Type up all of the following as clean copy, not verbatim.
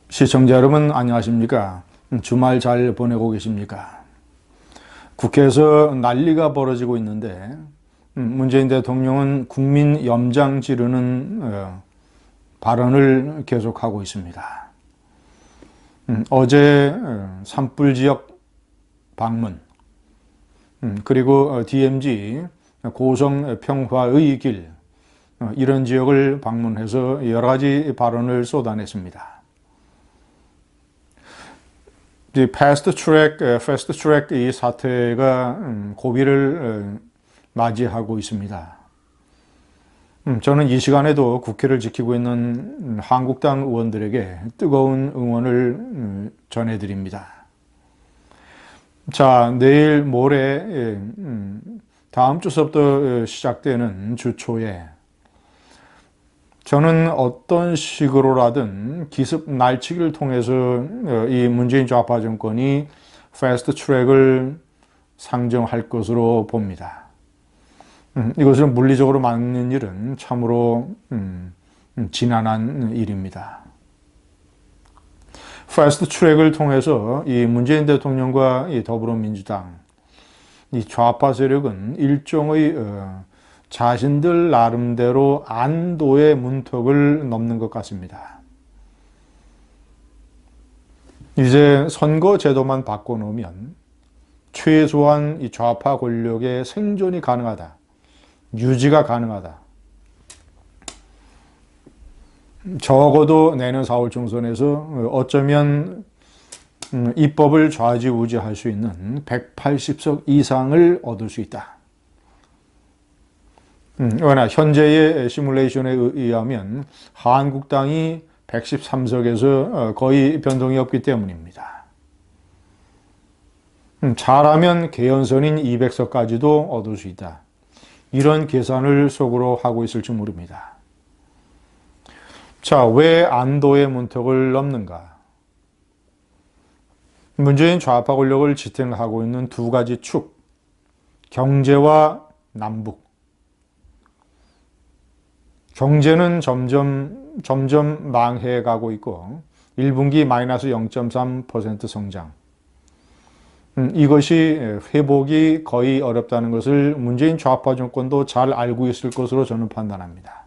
시청자 여러분 안녕하십니까? 주말 잘 보내고 계십니까? 국회에서 난리가 벌어지고 있는데 문재인 대통령은 국민 염장 지르는 발언을 계속하고 있습니다. 어제 산불 지역 방문 그리고 DMZ 고성 평화의 길 이런 지역을 방문해서 여러 가지 발언을 쏟아냈습니다. 패스트 트랙 이 사태가 고비를 맞이하고 있습니다. 저는 이 시간에도 국회를 지키고 있는 한국당 의원들에게 뜨거운 응원을 전해드립니다. 자, 내일 모레 다음 주서부터 시작되는 주 초에 저는 어떤 식으로라든 기습 날치기를 통해서 이 문재인 좌파 정권이 패스트 트랙을 상정할 것으로 봅니다. 이것을 물리적으로 막는 일은 참으로 지난한 일입니다. 패스트 트랙을 통해서 이 문재인 대통령과 이 더불어민주당, 이 좌파 세력은 일종의 자신들 나름대로 안도의 문턱을 넘는 것 같습니다. 이제 선거 제도만 바꿔놓으면 최소한 이 좌파 권력의 생존이 가능하다. 유지가 가능하다. 적어도 내년 4월 총선에서 어쩌면 입법을 좌지우지할 수 있는 180석 이상을 얻을 수 있다. 그러나 현재의 시뮬레이션에 의하면 한국당이 113석에서 거의 변동이 없기 때문입니다. 잘하면 개연선인 200석까지도 얻을 수 있다. 이런 계산을 속으로 하고 있을지 모릅니다. 자, 왜 안도의 문턱을 넘는가? 문재인 좌파 권력을 지탱하고 있는 두 가지 축, 경제와 남북. 경제는 점점 망해가고 있고 1분기 마이너스 0.3% 성장. 이것이 회복이 거의 어렵다는 것을 문재인 좌파 정권도 잘 알고 있을 것으로 저는 판단합니다.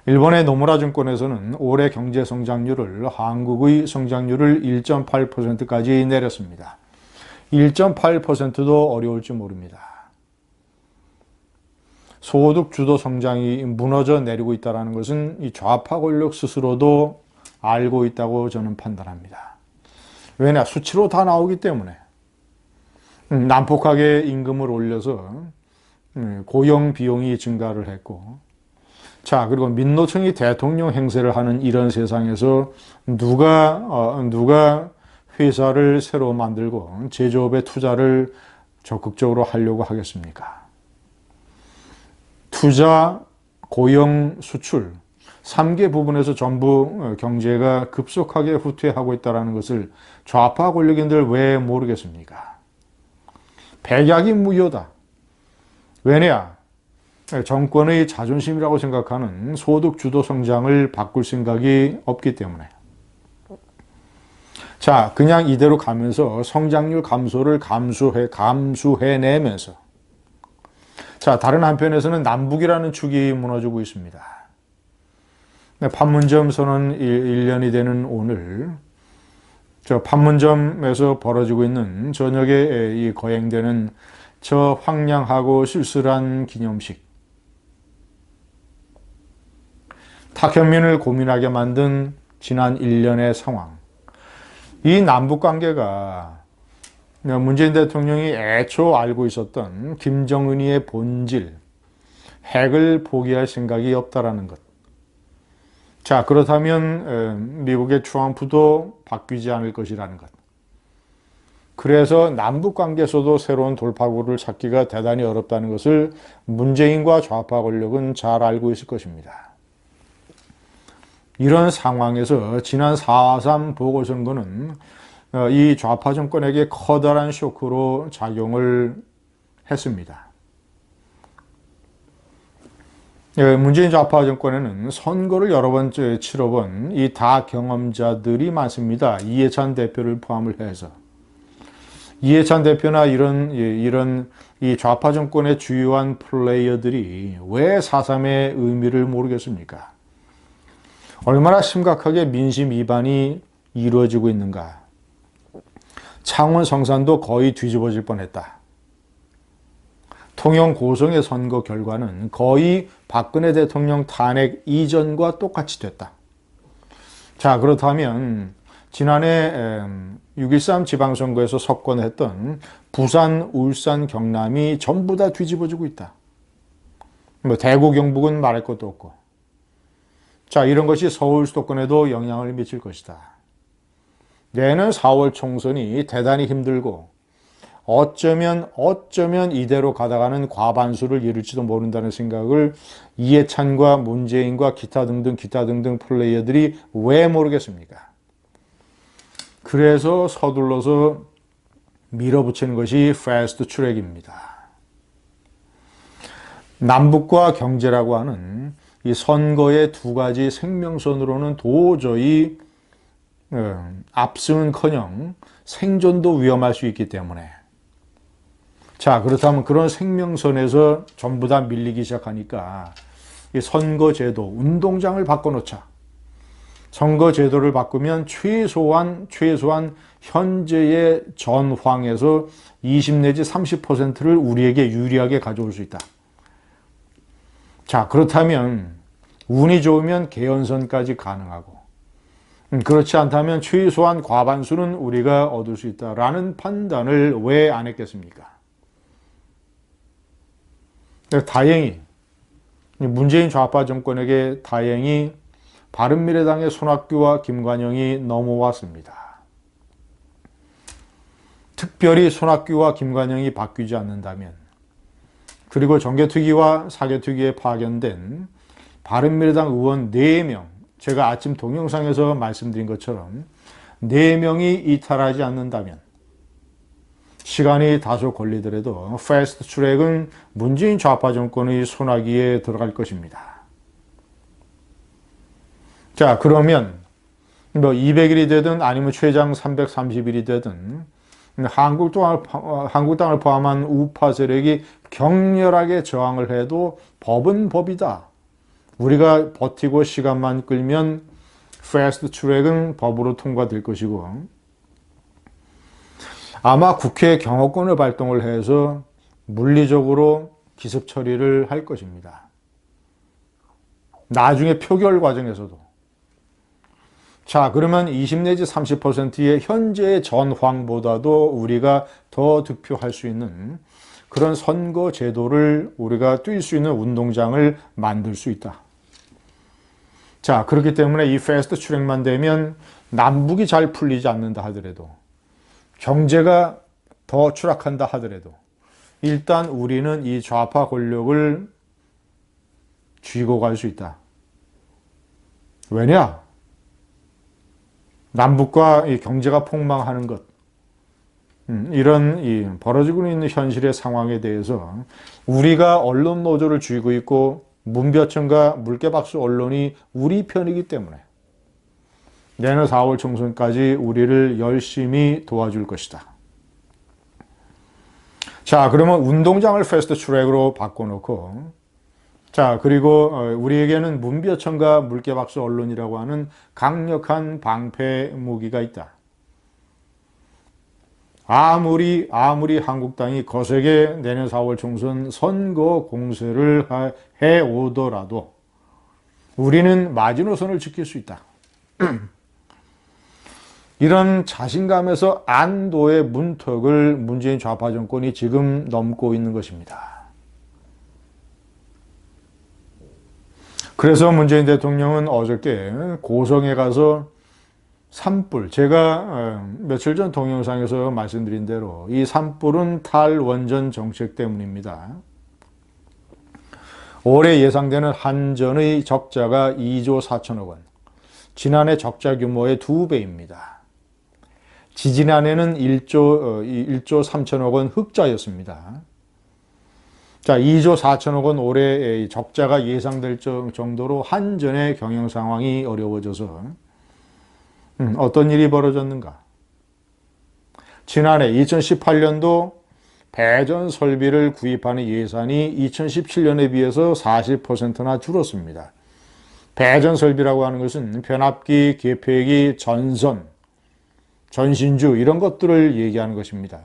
일본의 노무라 정권에서는 올해 경제 성장률을 한국의 성장률을 1.8%까지 내렸습니다. 1.8%도 어려울지 모릅니다. 소득 주도 성장이 무너져 내리고 있다는 것은 이 좌파 권력 스스로도 알고 있다고 저는 판단합니다. 왜냐? 수치로 다 나오기 때문에. 난폭하게 임금을 올려서 고용 비용이 증가를 했고, 자, 그리고 민노총이 대통령 행세를 하는 이런 세상에서 누가 회사를 새로 만들고 제조업에 투자를 적극적으로 하려고 하겠습니까? 투자, 고용, 수출 3개 부분에서 전부 경제가 급속하게 후퇴하고 있다는 것을 좌파 권력인들 왜 모르겠습니까? 백약이 무효다. 왜냐? 정권의 자존심이라고 생각하는 소득 주도 성장을 바꿀 생각이 없기 때문에. 자, 그냥 이대로 가면서 성장률 감소를 감수해내면서 자, 다른 한편에서는 남북이라는 축이 무너지고 있습니다. 판문점 선언 1년이 되는 오늘 저 판문점에서 벌어지고 있는 저녁에 이 거행되는 저 황량하고 쓸쓸한 기념식, 탁현민을 고민하게 만든 지난 1년의 상황, 이 남북관계가 문재인 대통령이 애초 알고 있었던 김정은이의 본질, 핵을 포기할 생각이 없다라는 것. 자, 그렇다면 미국의 트럼프도 바뀌지 않을 것이라는 것. 그래서 남북관계에서도 새로운 돌파구를 찾기가 대단히 어렵다는 것을 문재인과 좌파 권력은 잘 알고 있을 것입니다. 이런 상황에서 지난 4.3 보궐선거는 이 좌파 정권에게 커다란 쇼크로 작용을 했습니다. 문재인 좌파 정권에는 선거를 여러 번 치러본 이 다경험자들이 많습니다. 이해찬 대표를 포함을 해서. 이해찬 대표나 이런 이 좌파 정권의 주요한 플레이어들이 왜 4.3의 의미를 모르겠습니까? 얼마나 심각하게 민심 위반이 이루어지고 있는가. 창원 성산도 거의 뒤집어질 뻔했다. 통영 고성의 선거 결과는 거의 박근혜 대통령 탄핵 이전과 똑같이 됐다. 자, 그렇다면 지난해 6.13 지방선거에서 석권했던 부산, 울산, 경남이 전부 다 뒤집어지고 있다. 뭐 대구, 경북은 말할 것도 없고. 자, 이런 것이 서울 수도권에도 영향을 미칠 것이다. 내년 4월 총선이 대단히 힘들고 어쩌면 이대로 가다가는 과반수를 이룰지도 모른다는 생각을 이해찬과 문재인과 기타 등등 플레이어들이 왜 모르겠습니까? 그래서 서둘러서 밀어붙이는 것이 패스트 트랙입니다. 남북과 경제라고 하는 이 선거의 두 가지 생명선으로는 도저히 압승은커녕 생존도 위험할 수 있기 때문에, 자, 그렇다면 그런 생명선에서 전부 다 밀리기 시작하니까 이 선거제도, 운동장을 바꿔놓자. 선거제도를 바꾸면 최소한 현재의 전황에서 20 내지 30%를 우리에게 유리하게 가져올 수 있다. 자, 그렇다면 운이 좋으면 개연선까지 가능하고, 그렇지 않다면 최소한 과반수는 우리가 얻을 수 있다라는 판단을 왜 안 했겠습니까? 다행히 문재인 좌파 정권에게 다행히 바른미래당의 손학규와 김관영이 넘어왔습니다. 특별히 손학규와 김관영이 바뀌지 않는다면, 그리고 정개특위와 사개특위에 파견된 바른미래당 의원 4명, 제가 아침 동영상에서 말씀드린 것처럼 4명이 이탈하지 않는다면 시간이 다소 걸리더라도 패스트 트랙은 문재인 좌파 정권의 손아귀에 들어갈 것입니다. 자, 그러면 뭐 200일이 되든 아니면 최장 330일이 되든 한국당을 포함한 우파 세력이 격렬하게 저항을 해도 법은 법이다. 우리가 버티고 시간만 끌면 패스트 트랙은 법으로 통과될 것이고, 아마 국회 경호권을 발동을 해서 물리적으로 기습 처리를 할 것입니다. 나중에 표결 과정에서도. 자, 그러면 20 내지 30%의 현재의 전황보다도 우리가 더 득표할 수 있는 그런 선거 제도를 우리가 뛸 수 있는 운동장을 만들 수 있다. 자, 그렇기 때문에 이 패스트 트랙만 되면 남북이 잘 풀리지 않는다 하더라도, 경제가 더 추락한다 하더라도 일단 우리는 이 좌파 권력을 쥐고 갈 수 있다. 왜냐? 남북과 이 경제가 폭망하는 것, 이런 이 벌어지고 있는 현실의 상황에 대해서 우리가 언론 노조를 쥐고 있고 문벼천과 물개박수 언론이 우리 편이기 때문에 내년 4월 총선까지 우리를 열심히 도와줄 것이다. 자, 그러면 운동장을 패스트 트랙으로 바꿔놓고, 자, 그리고 우리에게는 문벼천과 물개박수 언론이라고 하는 강력한 방패 무기가 있다. 아무리 한국당이 거세게 내년 4월 총선 선거 공세를 해오더라도 우리는 마지노선을 지킬 수 있다. 이런 자신감에서 안도의 문턱을 문재인 좌파 정권이 지금 넘고 있는 것입니다. 그래서 문재인 대통령은 어저께 고성에 가서 산불, 제가 며칠 전 동영상에서 말씀드린 대로 이 산불은 탈원전 정책 때문입니다. 올해 예상되는 한전의 적자가 2조 4천억 원, 지난해 적자 규모의 2배입니다. 지지난해는 1조 3천억 원 흑자였습니다. 자, 2조 4천억 원 올해 적자가 예상될 정도로 한전의 경영 상황이 어려워져서 어떤 일이 벌어졌는가? 지난해 2018년도 배전 설비를 구입하는 예산이 2017년에 비해서 40%나 줄었습니다. 배전 설비라고 하는 것은 변압기, 계폐기, 전선, 전신주 이런 것들을 얘기하는 것입니다.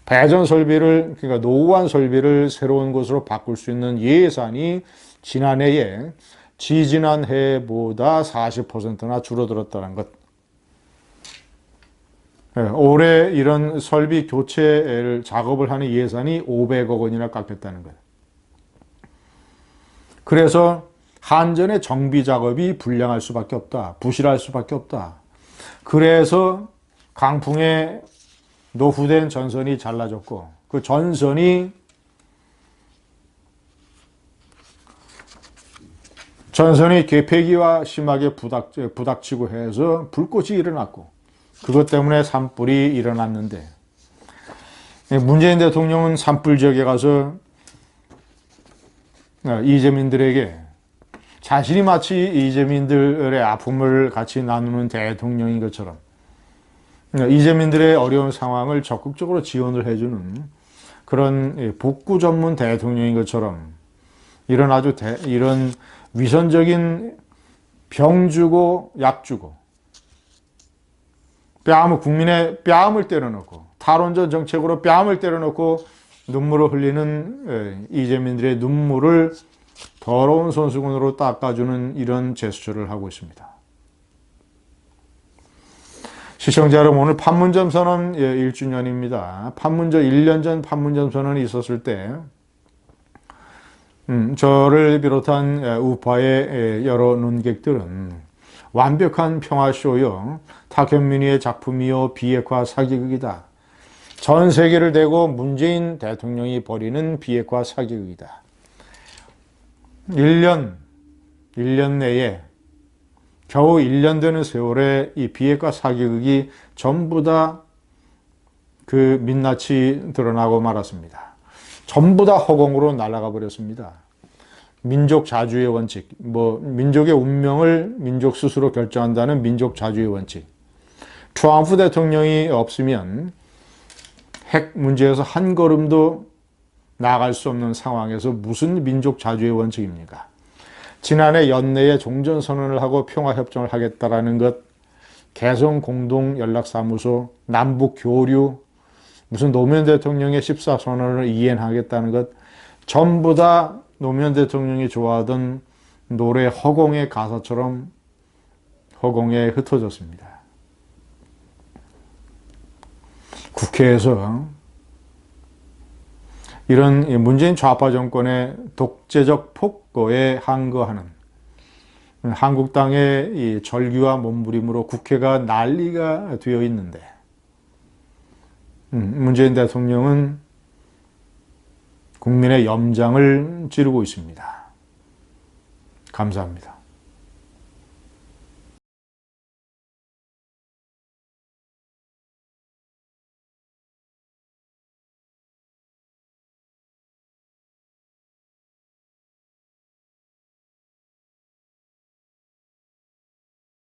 배전 설비를, 그러니까 노후한 설비를 새로운 것으로 바꿀 수 있는 예산이 지난해에 지지난 해보다 40%나 줄어들었다는 것. 올해 이런 설비 교체 작업을 하는 예산이 500억 원이나 깎였다는 것. 그래서 한전의 정비 작업이 불량할 수밖에 없다. 부실할 수밖에 없다. 그래서 강풍에 노후된 전선이 잘라졌고 그 전선이 계폐기와 심하게 부닥치고 해서 불꽃이 일어났고 그것 때문에 산불이 일어났는데 문재인 대통령은 산불 지역에 가서 이재민들에게 자신이 마치 이재민들의 아픔을 같이 나누는 대통령인 것처럼 이재민들의 어려운 상황을 적극적으로 지원을 해주는 그런 복구 전문 대통령인 것처럼 이런 이런 위선적인 병 주고 약 주고 국민의 뺨을 때려놓고 탈원전 정책으로 뺨을 때려놓고 눈물을 흘리는 이재민들의 눈물을 더러운 손수건으로 닦아주는 이런 제스처를 하고 있습니다. 시청자 여러분, 오늘 판문점 선언 1주년입니다. 1년 전 판문점 선언이 있었을 때 저를 비롯한 우파의 여러 논객들은 완벽한 평화쇼요, 탁현민의 작품이요, 비핵화 사기극이다. 전 세계를 대고 문재인 대통령이 벌이는 비핵화 사기극이다. 1년 내에 겨우 1년 되는 세월에 이 비핵화 사기극이 전부 다 그 민낯이 드러나고 말았습니다. 전부 다 허공으로 날아가 버렸습니다. 민족 자주의 원칙, 민족의 운명을 민족 스스로 결정한다는 민족 자주의 원칙. 트럼프 대통령이 없으면 핵 문제에서 한 걸음도 나아갈 수 없는 상황에서 무슨 민족 자주의 원칙입니까? 지난해 연내에 종전선언을 하고 평화협정을 하겠다라는 것, 개성공동연락사무소, 남북교류, 무슨 노무현 대통령의 14선언을 이행하겠다는 것, 전부 다 노무현 대통령이 좋아하던 노래 허공의 가사처럼 허공에 흩어졌습니다. 국회에서 이런 문재인 좌파 정권의 독재적 폭거에 항거하는 한국당의 이 절규와 몸부림으로 국회가 난리가 되어 있는데 문재인 대통령은 국민의 염장을 지르고 있습니다. 감사합니다.